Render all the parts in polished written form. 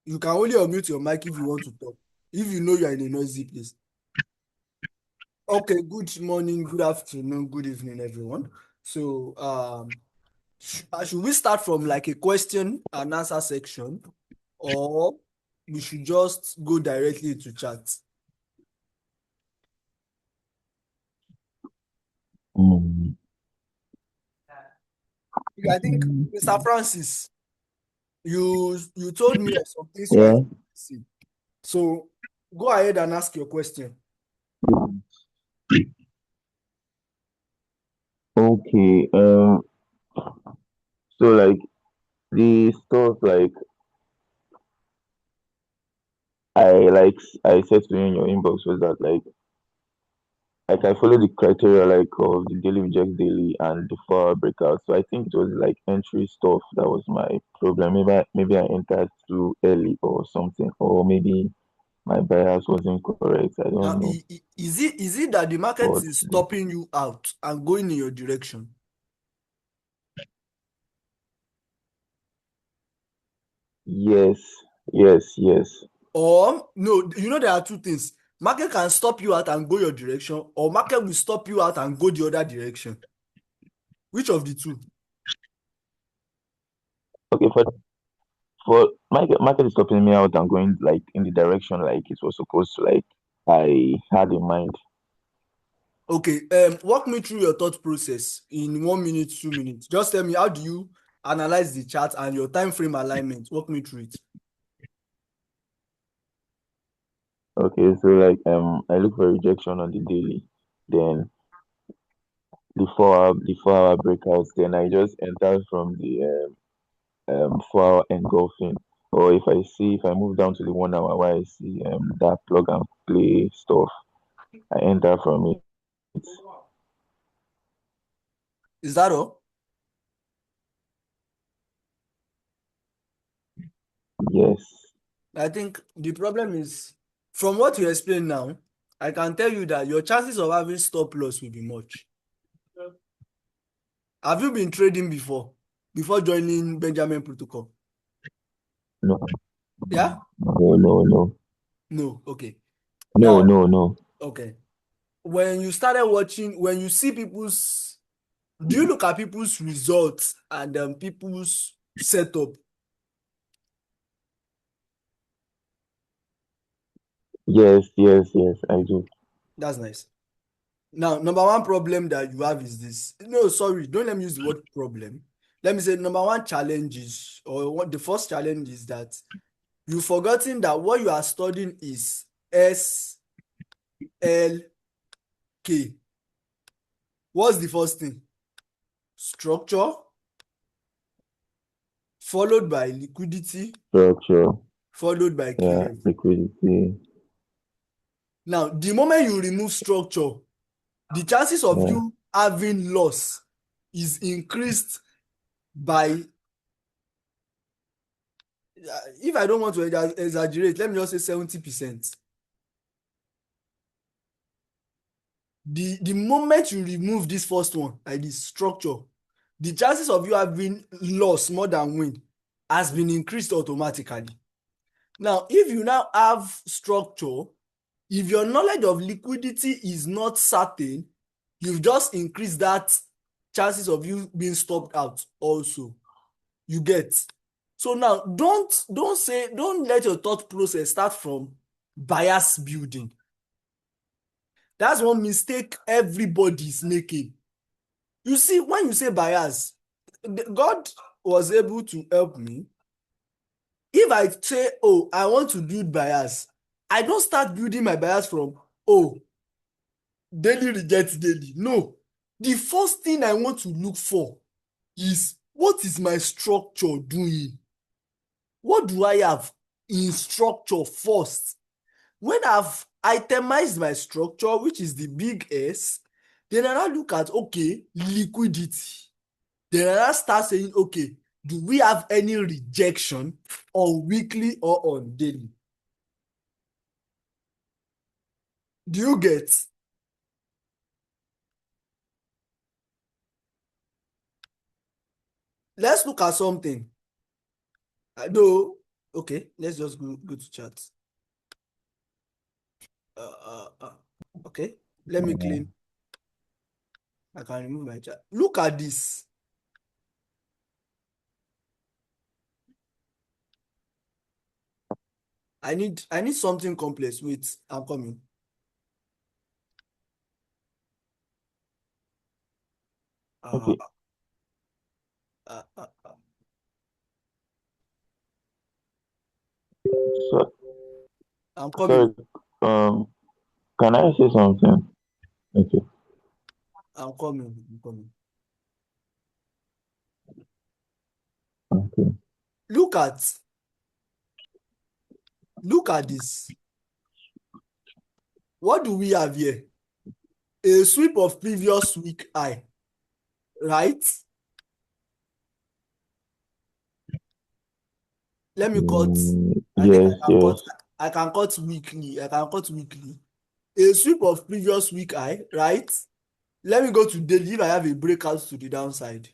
You can only unmute your mic if you want to talk. If you know you are in a noisy place. Okay, good morning, good afternoon, good evening, everyone. So, should we start from like a question and answer section, or we should just go directly to chat? Mm, I think, Mr. Francis, you told me of some things you are yeah. experiencing. So, go ahead and ask your question. Okay. So like the stuff I said to you in your inbox was that like I follow the criteria like of the daily reject daily and the 4 hour breakout. So I think it was like entry stuff that was my problem. Maybe I entered too early or something, or maybe my bias wasn't correct. I Now, don't know. is it that the market But is stopping you out and going in your direction? yes, yes. Or no, there are two things. Market can stop you out and go your direction, or market will stop you out and go the other direction. Which of the two? Okay, for market is stopping me out and going like in the direction like it was supposed to, like I had in mind. Okay, walk me through your thought process in 1 minute, 2 minutes. Just tell me, how do you analyze the chart and your time frame alignment? Walk me through it. Okay, so like I look for rejection on the daily, then the 4 hour breakouts, then I just enter from the 4 hour engulfing. Or if I move down to the 1 hour where I see that plug and play stuff, I enter from it. Is that all? Yes. I think the problem is, from what you explain now, I can tell you that your chances of having stop loss will be much. Have you been trading before joining Benjamin Protocol? No, Yeah? no. No. Okay. No, Now, no, no. okay. When you started watching, when you see people's, do you look at people's results and people's setup? Yes, I do. That's nice. Now, number one problem that you have is this. No, sorry, don't let me use the word problem. Let me say number one challenge is, or what the first challenge is that you've forgotten that what you are studying is SLK. What's the first thing? Structure, followed by liquidity, Structure, followed by key yeah, level. liquidity, Now, the moment you remove structure, the chances of yeah. you having loss is increased by, if I don't want to exaggerate, let me just say 70%. The moment you remove this first one, like this structure, the chances of you having loss more than win has been increased automatically. Now, if you now have structure, if your knowledge of liquidity is not certain, you've just increased that chances of you being stopped out also. You get? So now don't let your thought process start from bias building. That's one mistake everybody is making. You see, when you say bias, God was able to help me. If I say, oh, I want to build bias, I don't start building my bias from, oh, daily reject daily. No. The first thing I want to look for is, what is my structure doing? What do I have in structure first? When I've itemized my structure, which is the big S, then I now look at, okay, liquidity. Then I now start saying, okay, do we have any rejection on weekly or on daily? Do you get? Let's look at something. Though Okay, let's just go to chat. Uh, uh, uh, okay, let me Yeah. clean. I can remove my chat. Look at this. I need something complex. Wait, I'm coming. Uh, Okay. uh, uh, uh, So I'm sorry. coming. Um, can I say something? Okay. I'm coming. I'm coming. Okay. Look at look at this. What do we have here? A sweep of previous week high, right? Let me cut. I think Yes. Yes. I can cut weekly. I can cut weekly. A sweep of previous week high, right? Let me go to daily if I have a breakout to the downside.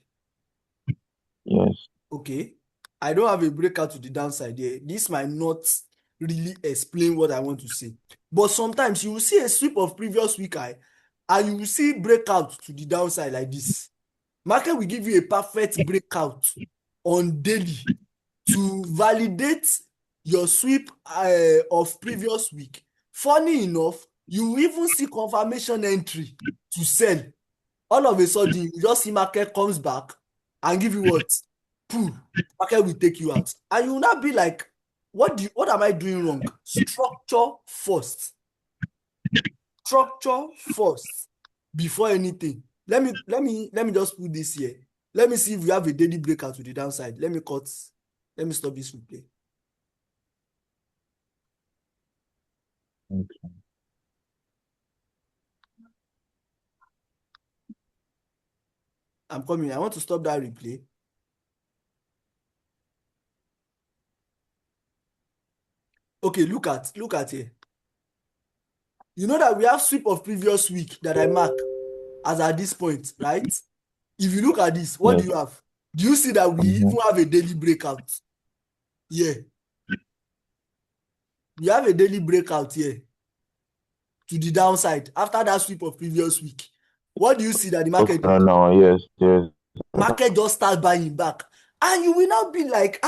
Yes. Okay. I don't have a breakout to the downside here. This might not really explain what I want to say. But sometimes you will see a sweep of previous week high and you will see breakout to the downside like this. Market will give you a perfect breakout on daily to validate your sweep of previous week. Funny enough, you will even see confirmation entry to sell. All of a sudden, you just see market comes back and give you what? Pull. Market will take you out. And you will not be like, what am I doing wrong? Structure first. Structure first before anything. Let me just put this here. Let me see if we have a daily breakout to the downside. Let me cut. Let me stop this replay. Okay. I'm coming. I want to stop that replay. Okay, look at here. You know that we have sweep of previous week that I mark as at this point, right? If you look at this, what do Yes. you have? Do you see that we Mm-hmm. even have a daily breakout? Yeah, we have a daily breakout here to the downside after that sweep of previous week. What do you see that the market Okay. did? Now, yes. Yes. Market just start buying back, and you will now be like,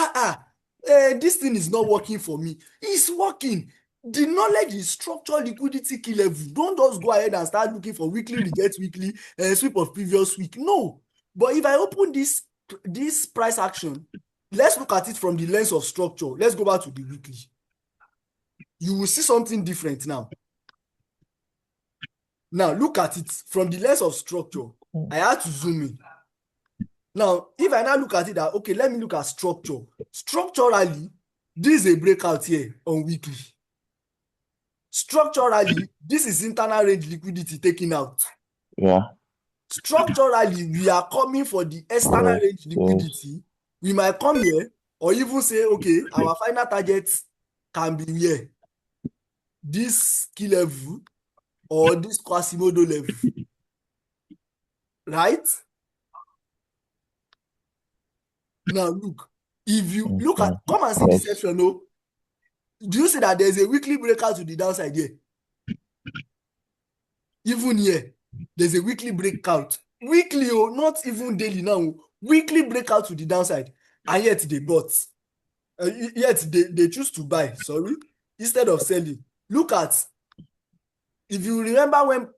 this thing is not working for me. It's working. The knowledge is structured liquidity key level. Don't just go ahead and start looking for weekly reject weekly sweep of previous week. No. But if I open this price action, let's look at it from the lens of structure. Let's go back to the weekly. You will see something different now. Now look at it from the lens of structure. I had to zoom in. Now, if I now look at it that, okay, let me look at structure. Structurally, this is a breakout here on weekly. Structurally, this is internal range liquidity taken out. Yeah. Structurally, we are coming for the external Yes. range Yes. liquidity. We might come here or even say, okay, our final target can be here. This key level or this Quasimodo level, right? Now, look, if you look at, Okay. come and see the Yes. section, no? Do you see that there's a weekly breakout to the downside here? Even here, there's a weekly breakout. Weekly, oh, not even daily now. Weekly breakout to the downside. And yet they bought. Yet they choose to buy, sorry, instead of selling. Look at, if you remember when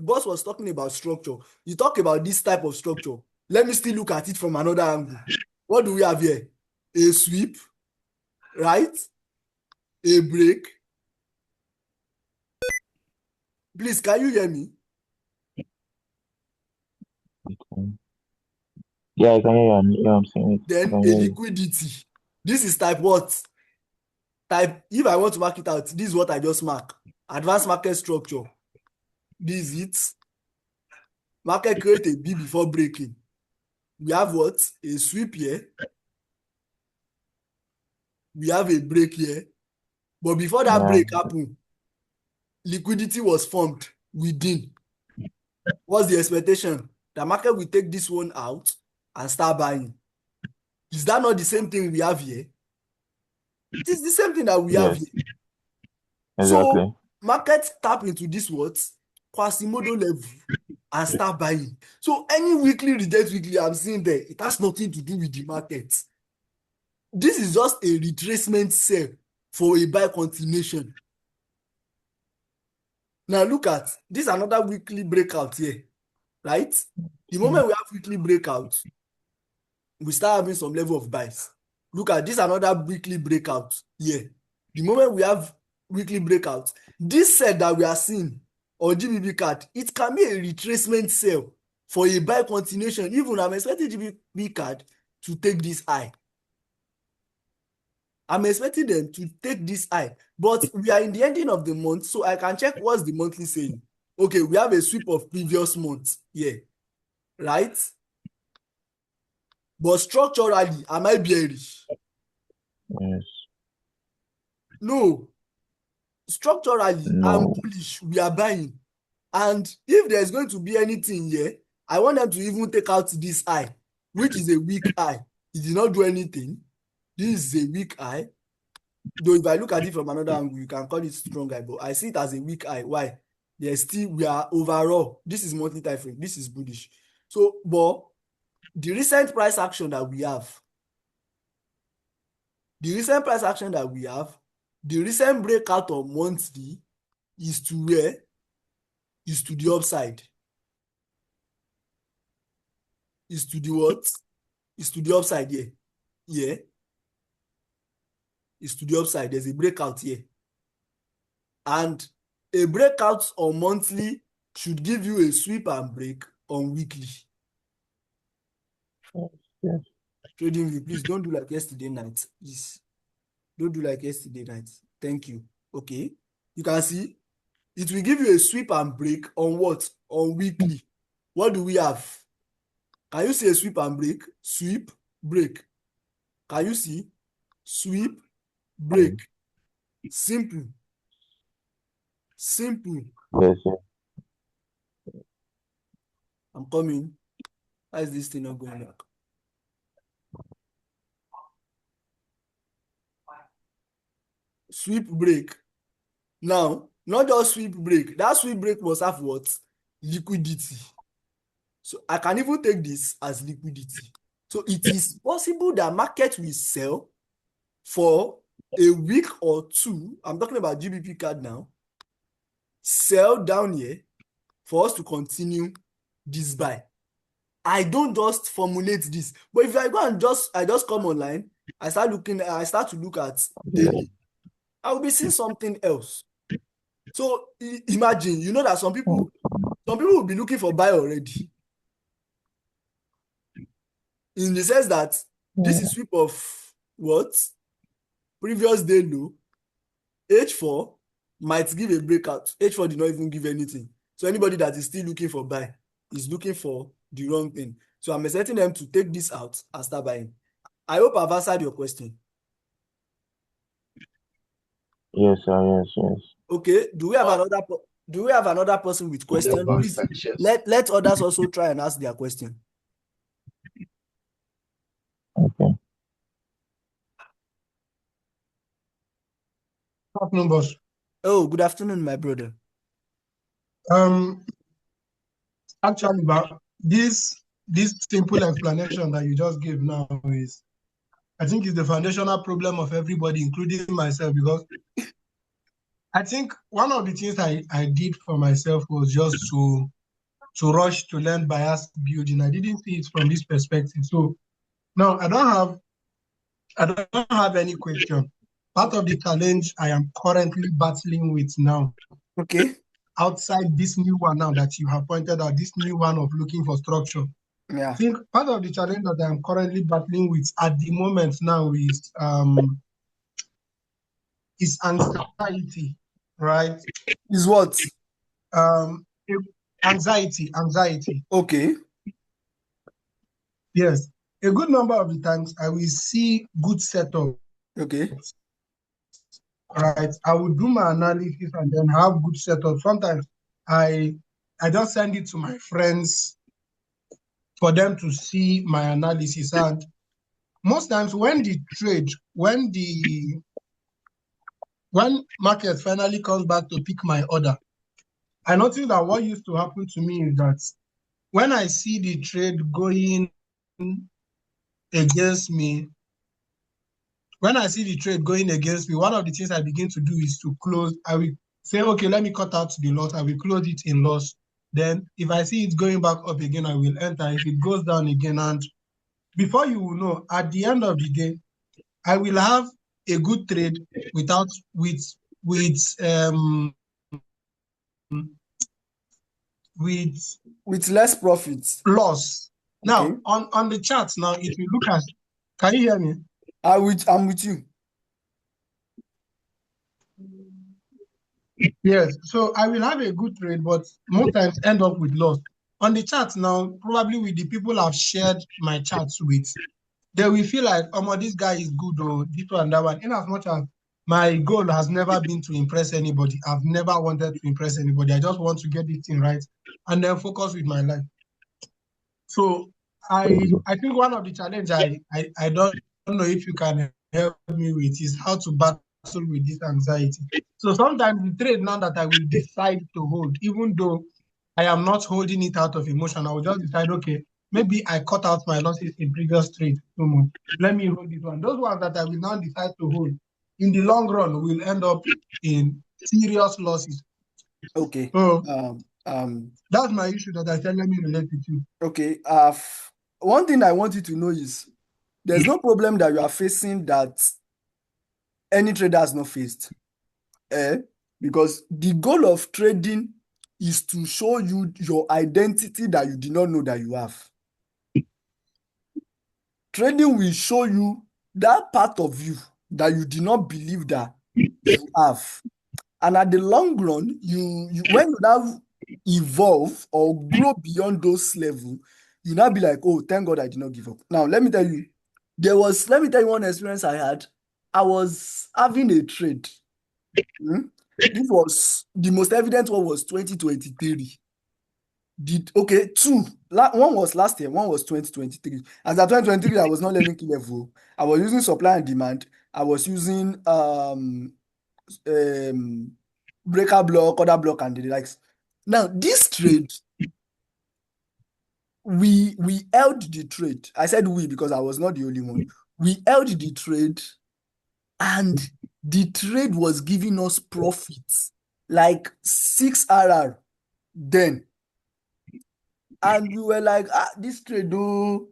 Boss was talking about structure, you talk about this type of structure. Let me still look at it from another angle. What do we have here? A sweep, right? A break. Please, can you hear me? Okay. Yeah, I can hear you. Yeah, I'm saying it. I Then can a hear you. liquidity. This is type what? Type, if I want to mark it out, this is what I just mark. Advanced market structure. This is it. Market create a B before breaking. We have what? A sweep here. We have a break here. But before that Yeah. break happen, liquidity was formed within. What's the expectation? The market will take this one out and start buying. Is that not the same thing we have here? It is the same thing that we have Yes, here. So exactly. market tap into this what? Quasimodo level and start buying. So any weekly reject weekly I'm seeing there, it has nothing to do with the market. This is just a retracement sell for a buy continuation. Now look at this another weekly breakout here, right? The moment we have weekly breakout, we start having some level of buys. Look at this another weekly breakout here. The moment we have weekly breakout, this set that we are seeing or GBP card, it can be a retracement sell for a buy continuation. Even I'm expecting GBP card to take this high. I'm expecting them to take this high, but we are in the ending of the month, so I can check what's the monthly saying. Okay, we have a sweep of previous months here, right? But structurally, am I bearish? Yes. No. Structurally, I'm No. bullish. We are buying. And if there's going to be anything here, I want them to even take out this high, which is a weak high. It did not do anything. This is a weak high. Though if I look at it from another angle, you can call it strong high, but I see it as a weak high. Why? There's still, we are overall. This is monthly time frame. This is bullish. So, but the recent price action that we have, the recent price action that we have, the recent breakout on monthly is to where? Is to the upside. Is to the what? Is to the upside here. Yeah. Is to the upside. There's a breakout here. And a breakout on monthly should give you a sweep and break on weekly. Yes. Trading view, please don't do like yesterday night. Please don't do like yesterday night. Thank you. Okay. You can see it will give you a sweep and break on what? On weekly. What do we have? Can you see a sweep and break? Sweep, break. Can you see? Sweep, break. Simple. Simple. Yes. Yes. I'm coming. Why is this thing not going back? Sweep break. Now, not just sweep break. That sweep break must have what? Liquidity. So I can even take this as liquidity. So it is possible that market will sell for a week or two. I'm talking about GBP card now. Sell down here for us to continue this buy. I don't just formulate this, but if I go and I just come online, I start to look at Yes. daily, I will be seeing something else. So imagine, you know that some people will be looking for buy already, in the sense that this is sweep of what? Previous day low. H4 might give a breakout. H4 did not even give anything. So anybody that is still looking for buy is looking for the wrong thing. So I'm expecting them to take this out and start buying. I hope I've answered your question. Yes, sir. Yes. Yes. Okay, do we have another person with question? Please let others also try and ask their question. Okay. Afternoon, boss. Oh, good afternoon, my brother. Um, Actually, but this simple explanation that you just gave now is, I think, is the foundational problem of everybody, including myself, because I think one of the things I did for myself was just to rush to learn bias building. I didn't see it from this perspective. So now I don't have any question. Part of the challenge I am currently battling with now, Okay. outside this new one now that you have pointed out, this new one of looking for structure. I Yeah. think part of the challenge that I'm currently battling with at the moment now is anxiety, right? Is what? Um, Anxiety. Okay. Yes. A good number of the times I will see good setup, Okay. right? I will do my analysis and then have good setup. Sometimes I just send it to my friends for them to see my analysis. And most times when the when market finally comes back to pick my order, I noticed that what used to happen to me is that when I see the trade going against me, one of the things I begin to do is to close. I will say, okay, let me cut out the loss. I will close it in loss. Then if I see it going back up again, I will enter. If it goes down again, and before you will know, at the end of the day, I will have a good trade without with With less profits. loss. Okay. Now on the chart now, if you look at, can you hear me? I'm with you. Yes, so I will have a good trade, but most times end up with loss. On the chart now, probably with the people I've shared my charts with, they will feel like, oh, this guy is good or this one and that one. In as much as my goal has never been to impress anybody, I've never wanted to impress anybody. I just want to get this thing right and then focus with my life. So I think one of the challenge I don't know if you can help me with is how to battle with this anxiety. So sometimes the trade now that I will decide to hold, even though I am not holding it out of emotion, I will just decide, okay, maybe I cut out my losses in previous trades too much. Let me hold this one. Those ones that I will now decide to hold, in the long run, will end up in serious losses. Okay. So that's my issue that I said, let me relate with you. Okay. One thing I want you to know is there's no problem that you are facing that any trader has not faced. Because the goal of trading is to show you your identity that you did not know that you have. Trading will show you that part of you that you did not believe that you have. And at the long run, you when you now evolve or grow beyond those levels, you now be like, oh, thank God I did not give up. Now, let me tell you one experience I had. I was having a trade. This was the most evident one was 2023. One was last year, one was 2023. As at 2023, I was not learning key level. I was using supply and demand. I was using breaker block, order block, and the likes. Now, this trade, we held the trade. I said we because I was not the only one. We held the trade, and the trade was giving us profits like 6 RR then. And we were like, this trade, though,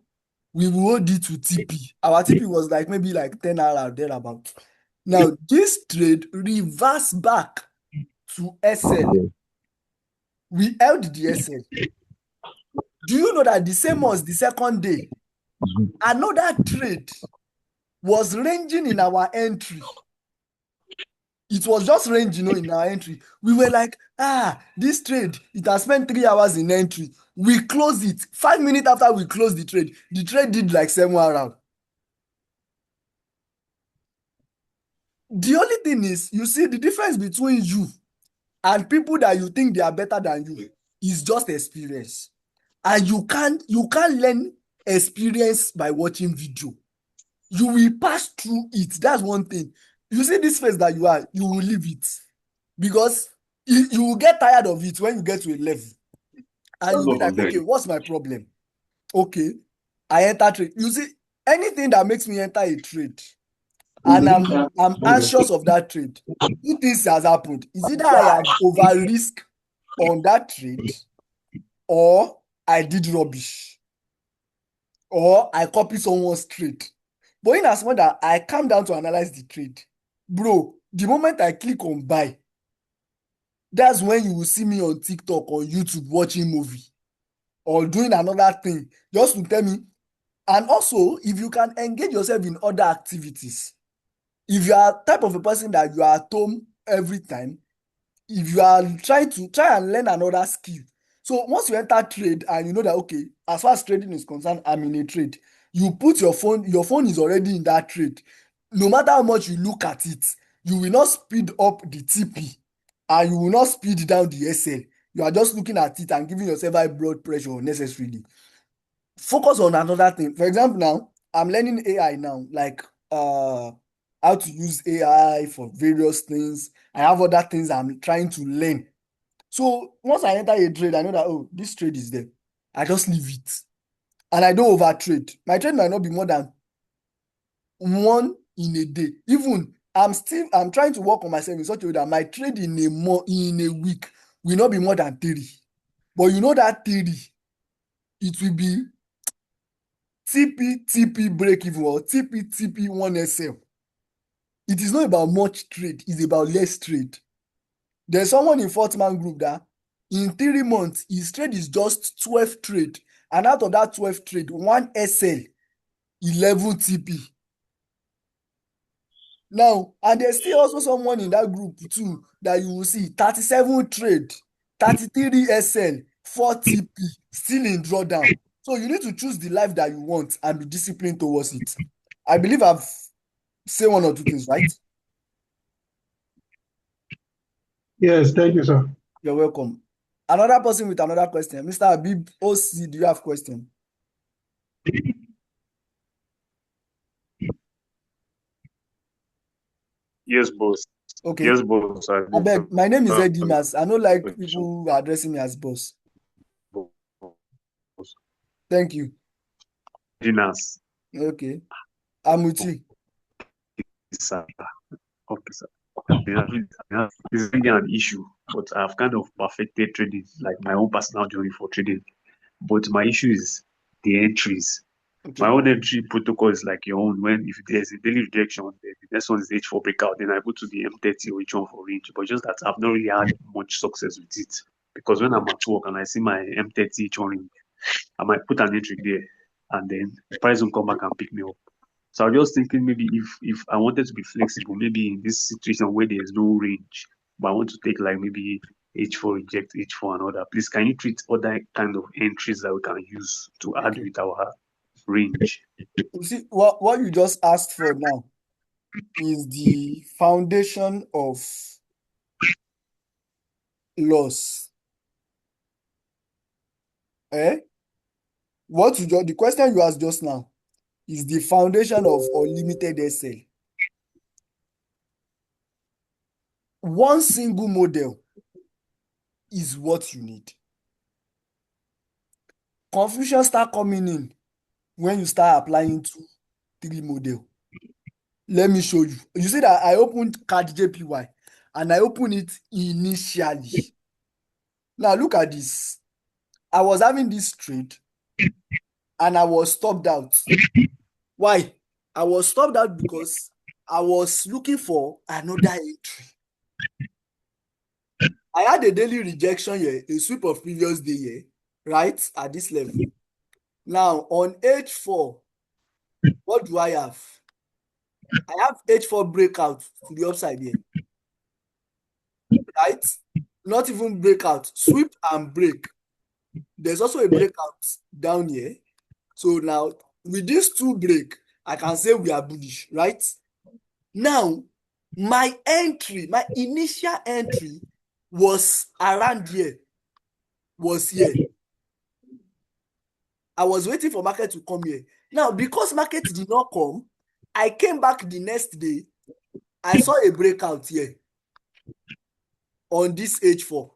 we will hold it to TP. Our TP was like maybe like 10 RR thereabout. Now, this trade reversed back to SL. We held the SL. Do you know that the same as the second day, another trade was ranging in our entry? It was just ranging, in our entry. We were like, this trade, it has spent 3 hours in entry. We closed it. 5 minutes after we closed the trade did like 7 rounds. The only thing is, you see, the difference between you and people that you think they are better than you is just experience. And you can't learn experience by watching video. You will pass through it. That's one thing. You see this phase that you are, you will leave it. Because you will get tired of it when you get to a level. And you'll be like, okay, what's my problem? Okay, I enter trade. You see, anything that makes me enter a trade, and I'm anxious of that trade, two things has happened. Is either I have over risk on that trade, or I did rubbish, or I copy someone's trade. But in as much that I come down to analyze the trade, bro, the moment I click on buy, that's when you will see me on TikTok or YouTube watching movie or doing another thing just to tell me. And also, if you can engage yourself in other activities, if you are type of a person that you are at home every time, if you are trying to learn another skill. So once you enter trade and you know that, okay, as far as trading is concerned, I'm in a trade, you put your phone is already in that trade. No matter how much you look at it, you will not speed up the TP and you will not speed down the SL. You are just looking at it and giving yourself high blood pressure unnecessarily. Focus on another thing. For example, now I'm learning AI now, like how to use AI for various things. I have other things I'm trying to learn. So once I enter a trade, I know that, oh, this trade is there. I just leave it. And I don't over trade. My trade might not be more than one in a day. Even I'm trying to work on myself in such a way that my trade in a week will not be more than 3. But you know that 3, it will be TP break even or TP 1 SL. It is not about much trade, it's about less trade. There's someone in Fourth Man Group that in 3 months, his trade is just 12 trade. And out of that 12 trade, 1 SL, 11 TP. Now, and there's still also someone in that group too that you will see 37 trade, 33 SL, 4 TP, still in drawdown. So you need to choose the life that you want and be disciplined towards it. I believe I've said 1 or 2 things, right? Yes, thank you, sir. You're welcome. Another person with another question. Mr. Habib OC, do you have question? Yes, boss. Okay. Yes, boss. I I do beg, my name is have Edimas. I don't like question, people addressing me as boss. boss. Thank you. Dinas, Okay. I'm with you. sir. Okay, sir. It's really an issue, but I've kind of perfected trading, like my own personal journey for trading. But my issue is the entries. My Okay. own entry protocol is like your own. When if there's a daily rejection, the next one is H4 breakout, then I go to the M30 or H1 for range. But just that I've not really had much success with it. Because when I'm at work and I see my M30 H1 range, I might put an entry there and then the price will come back and pick me up. So I was just thinking maybe if I wanted to be flexible, maybe in this situation where there's no range, but I want to take like maybe H4 reject H4 and all that. Please, can you treat other kind of entries that we can use to add Okay. with our range? You see, what you just asked for now is the foundation of loss. Eh? The question you asked just now is the foundation of unlimited SL. One single model is what you need. Confusion start coming in when you start applying 2-3 model. Let me show you. You see that I opened card JPY and I opened it initially. Now look at this. I was having this trade and I was stopped out. Why? I was stopped out because I was looking for another entry. I had a daily rejection here, a sweep of previous day here, right? At this level. Now on H4, what do I have? I have H4 breakout to the upside here, right? Not even breakout, sweep and break. There's also a breakout down here. So now with these 2 break, I can say we are bullish, right? Now, my initial entry was around here, was here. I was waiting for market to come here. Now, because market did not come, I came back the next day. I saw a breakout here on this H4.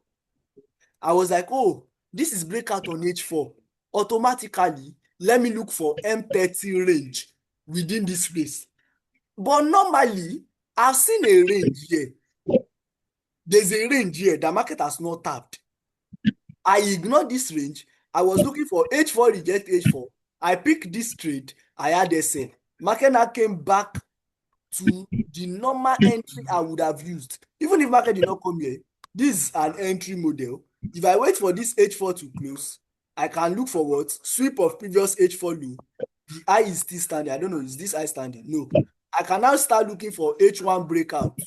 I was like, oh, this is breakout on H4. Automatically, let me look for M30 range within this space. But normally, I've seen a range here. There's a range here that market has not tapped. I ignored this range. I was looking for H4 reject H4. I picked this trade. I had SL. Market now came back to the normal entry I would have used. Even if market did not come here, this is an entry model. If I wait for this H4 to close, I can look for what? Sweep of previous H4 low. The high is still standing. I don't know. Is this high standing? No. I can now start looking for H1 breakout.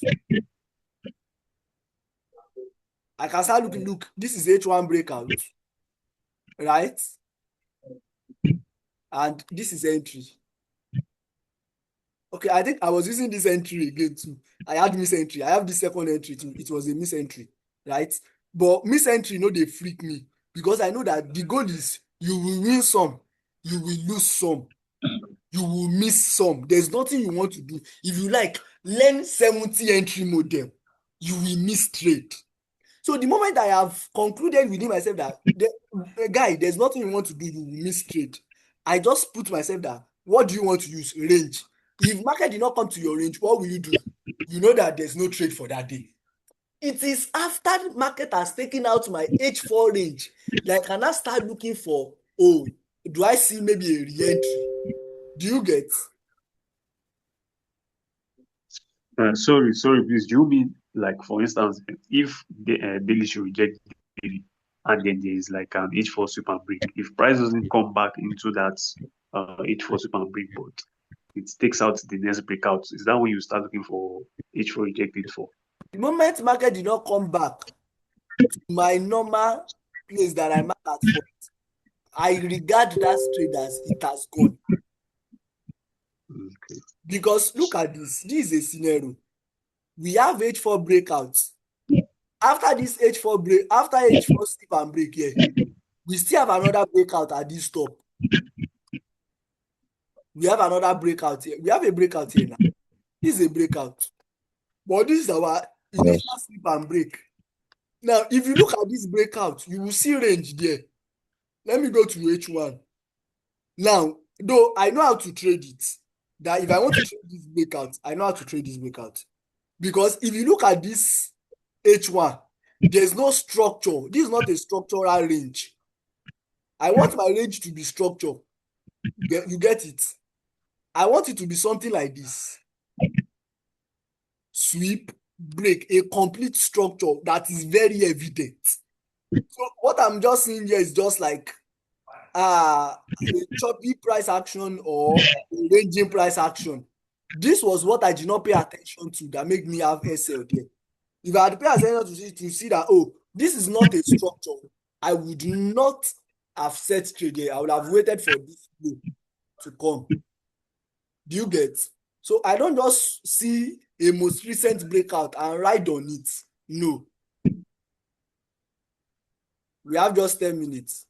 I can start looking, look, this is H1 breakout, right? And this is entry. Okay, I think I was using this entry again too. I had miss entry. I have this second entry too. It was a miss entry, right? But miss entry, no, they freak me because I know that the goal is you will win some, you will lose some. you will miss some. There's nothing you want to do. If you like, learn 70 entry model, you will miss trade. So the moment I have concluded within myself that guy, there's nothing you want to do, you will miss trade. I just put myself that what do you want to use? Range. If market did not come to your range, what will you do? You know that there's no trade for that day. It is after the market has taken out my H4 range that I can now start looking for, oh, do I see maybe a re-entry? Do you get? Sorry, please. Do you mean like, for instance, if the daily should reject daily, and then there is like an H4 sweep and break, if price doesn't come back into that H4 sweep and break, but it takes out the next breakout, is that when you start looking for H4 reject H4? The moment market did not come back to my normal place that I mark at for, I regard that trade as it has gone. Okay. Because look at this. This is a scenario. We have H4 breakouts. After this H4 break, after H4 steep and break here, we still have another breakout at this top. We have another breakout here. We have a breakout here now. This is a breakout. But this is our initial steep and break. Now, if you look at this breakout, you will see range there. Let me go to H1. Now, though I know how to trade it, that if I want to trade this breakout, I know how to trade this breakout. Because if you look at this H1, there's no structure. This is not a structural range. I want my range to be structured. You get it? I want it to be something like this. Sweep, break, a complete structure that is very evident. So what I'm just seeing here is just like a choppy price action or a ranging price action. This was what I did not pay attention to that made me have SL there. If I had paid attention to see that, oh, this is not a structure, I would not have set trade there. I would have waited for this flow to come. Do you get? So I don't just see a most recent breakout and ride on it. No. We have just 10 minutes.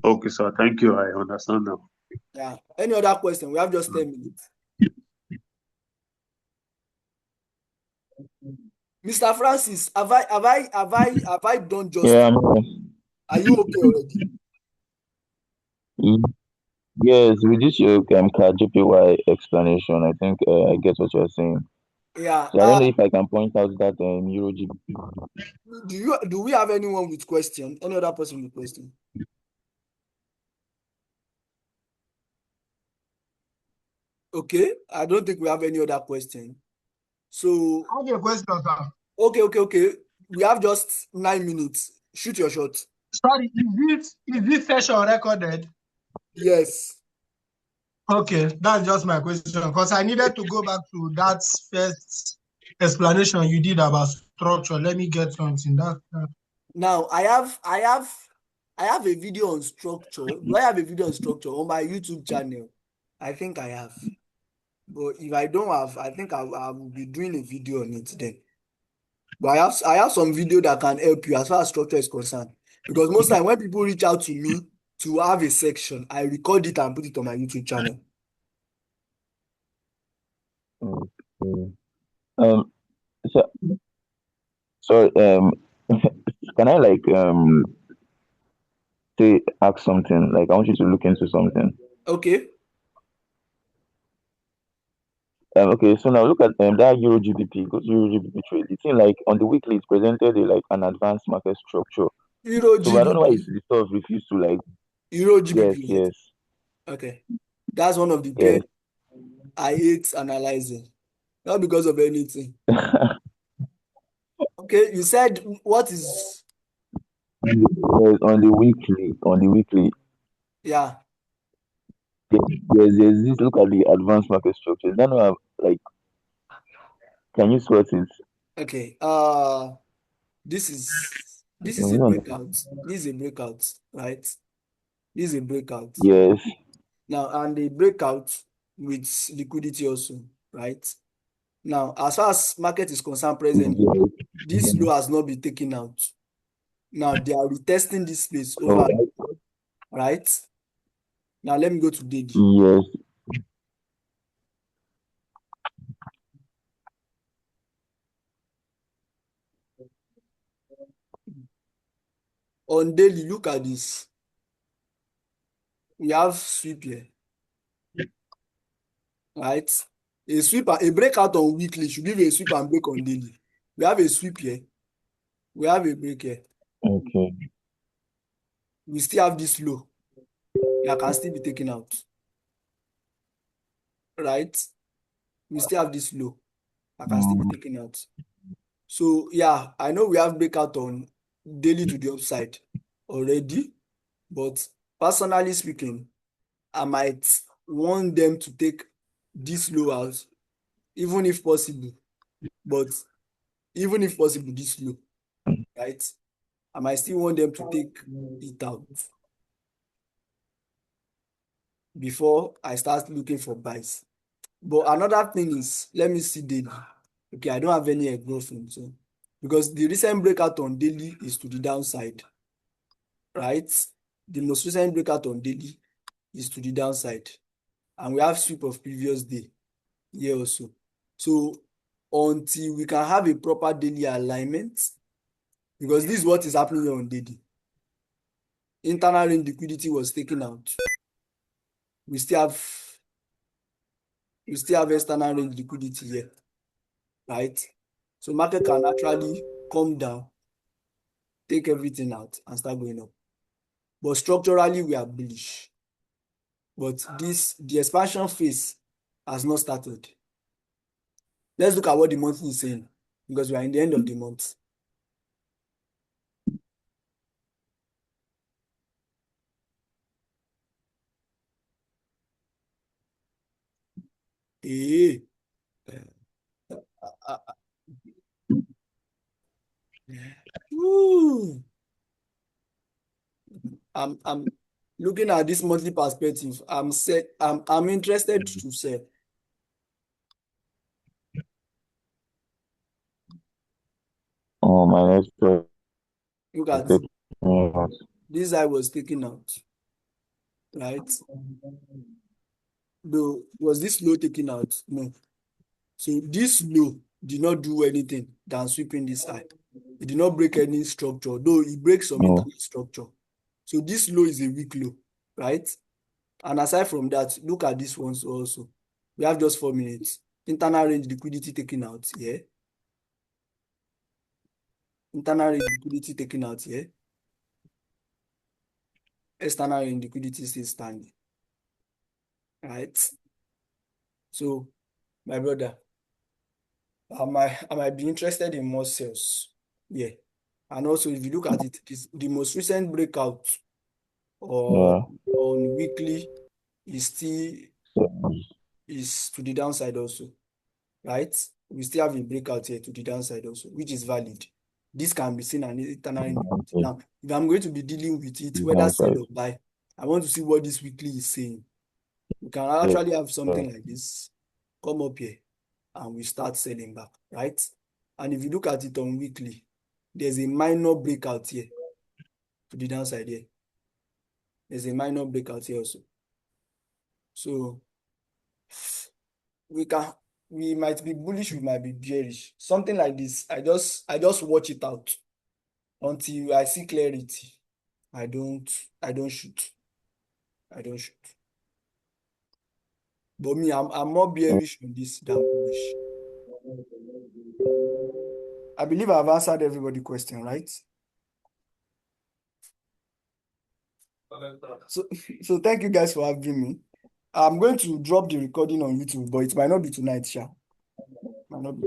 Okay, sir. Thank you. I understand now. Yeah. Any other question? We have just 10 minutes. Mr. Francis, have I done justice? Yeah, Are you okay already? yes, with this your JPY explanation, I think I get what you're saying. Yeah. So I don't know if I can point out that Euro GBP. Do we have anyone with question? Any other person with question? Okay, I don't think we have any other question. So I have a question, sir. Okay. We have just 9 minutes. Shoot your shot. Sorry, is this session recorded? Yes. Okay, that's just my question because I needed to go back to that first explanation you did about structure. Let me get something. Now I have a video on structure. Do I have a video on structure on my YouTube channel? I think I have. But if I don't have, I think I will be doing a video on it then. But I have some video that can help you as far as structure is concerned. Because most time when people reach out to me to have a section, I record it and put it on my YouTube channel. Okay. So can I say ask something? Like I want you to look into something. Okay. Okay, so now look at that Euro GBP, go to Euro GBP trade. It's in like on the weekly, it's presented an advanced market structure. Euro So I don't know why GBP. the stuff refused to Euro yes, GBP. yes, Okay. That's one of the yes. best I hate analyzing. Not because of anything. Okay, you said what is Yes, on the weekly, yeah. there's this look at the advanced market structure. Then I like, can you sort it? Okay. This is No, a you don't. breakout. This is a breakout, right? This is a breakout. Yes, Now, and a breakout with liquidity also, right? Now, as far as market is concerned presently, yes. this low has not been taken out. Now, they are retesting this place All over, right. right? Now, let me go to daily. Yes. On daily, look at this. We have sweep here, right? A sweep, a breakout on weekly should give a sweep and break on daily. We have a sweep here. We have a break here. Okay. We still have this low that can still be taken out, right? We still have this low that can still be taken out. So yeah, I know we have breakout on daily to the upside already, but personally speaking, I might want them to take this low out, even if possible. But even if possible, this low, right? I might still want them to take it out before I start looking for buys. But another thing is, let me see daily. Okay, I don't have any engulfing, so because the recent breakout on daily is to the downside, right? The most recent breakout on daily is to the downside, and we have sweep of previous day here also. So until we can have a proper daily alignment, because this is what is happening here on daily. Internal range liquidity was taken out. We still have external range liquidity here, right? So market can actually come down, take everything out, and start going up. But structurally, we are bullish. But the expansion phase has not started. Let's look at what the monthly is saying, because we are in the end of the month. Hey, Woo. I'm looking at this monthly perspective. I'm interested to sell. Oh, my network Look is at taking me out. this I was taken out, right? Though was this low taken out? No. So this low did not do anything than sweeping this high. It did not break any structure, though it breaks some No. internal structure. So this low is a weak low, right? And aside from that, look at this one also. We have just 4 minutes. Internal range liquidity taken out here. Internal range liquidity taken out here. External range liquidity still standing. Right? So, my brother, I might be interested in more sales. Yeah. And also, if you look at it, the most recent breakout or Yeah. on weekly is still So, is to the downside also, right? We still have a breakout here to the downside also, which is valid. This can be seen an internal indicator. okay. Now, if I'm going to be dealing with it, The whether sell downside. or buy, I want to see what this weekly is saying. We can Yeah. actually have something like this come up here and we start selling back, right? And if you look at it on weekly, there's a minor breakout here to the downside here. There's a minor breakout here also. So we might be bullish, we might be bearish. Something like this, I just watch it out until I see clarity. I don't shoot. I don't shoot. But me, I'm more bearish on this than bullish. I believe I've answered everybody's question, right? So, so thank you guys for having me. I'm going to drop the recording on YouTube, but it might not be tonight, Sha. Might not be.